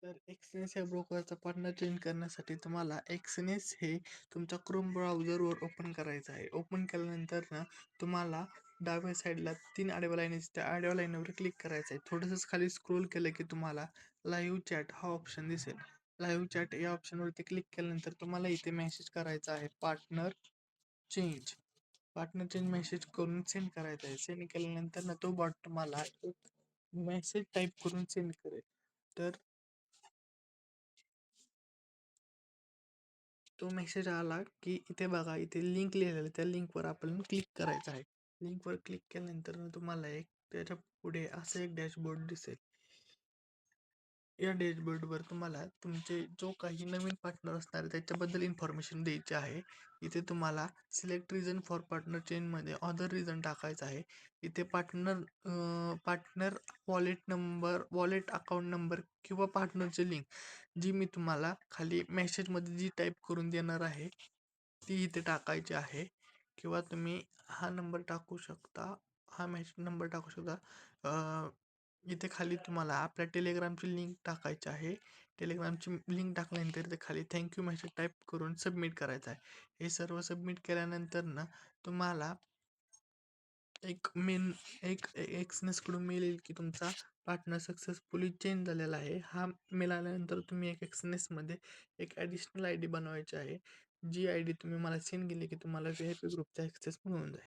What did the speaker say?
तर एक्सनेस या ब्रोकरचा पार्टनर चेंज करण्यासाठी तुम्हाला एक्सनेस हे तुमच्या क्रोम ब्राउझरवर ओपन करायचं आहे. ओपन केल्यानंतर ना तुम्हाला डाव्या साईडला 3 आडव्या लाईन दिसते. त्या आडव्या लाईनवर क्लिक करायचं आहे. थोडंसं खाली स्क्रोल केलं की तुम्हाला लाईव्ह चॅट हा ऑप्शन दिसेल. लाईव्ह चॅट या ऑप्शनवरती क्लिक केल्यानंतर तुम्हाला इथे मेसेज करायचा आहे चेंज पार्टनर चेंज मेसेज करून सेंड करायचा आहे. सेंड केल्यानंतर ना तो बॉट तुम्हाला एक मेसेज टाईप करून सेंड करेल. तर तो मेसेज आला की इथे बघा, इथे लिंक लिहिलेलं आहे. त्या लिंकवर आपण क्लिक करायचं आहे. लिंकवर क्लिक केल्यानंतर ना तुम्हाला त्याच्या पुढे असं एक डॅशबोर्ड दिसेल. या डॅशबोर्डवर तुम्हाला तुमचे जो काही नवीन पार्टनर असणार आहे त्याच्याबद्दल इन्फॉर्मेशन द्यायची आहे. इथे तुम्हाला सिलेक्ट रिझन फॉर पार्टनर चेंजमध्ये अदर रिझन टाकायचं आहे. इथे पार्टनर वॉलेट अकाउंट नंबर किंवा पार्टनरची लिंक जी मी तुम्हाला खाली मेसेजमध्ये जी टाईप करून देणार आहे ती इथे टाकायची आहे. किंवा तुम्ही हा नंबर टाकू शकता, हा मेसेज नंबर टाकू शकता. इथे खाली तुम्हाला आपल्या टेलिग्रामची लिंक टाकायची आहे. टेलिग्रामची लिंक टाकल्यानंतर इथे खाली थँक्यू मेसेज टाईप करून सबमिट करायचं आहे. हे सर्व सबमिट केल्यानंतर ना तुम्हाला एक एक्सनेसकडून मेल येईल की तुमचा पार्टनर सक्सेसफुली चेंज झालेला आहे. हा मेल आल्यानंतर तुम्ही एक एक्सनेसमध्ये एक ॲडिशनल आय डी बनवायची आहे. जी आय डी तुम्ही मला सेंड केली की तुम्हाला VIP ग्रुपचा ॲक्सेस मिळून जाईल.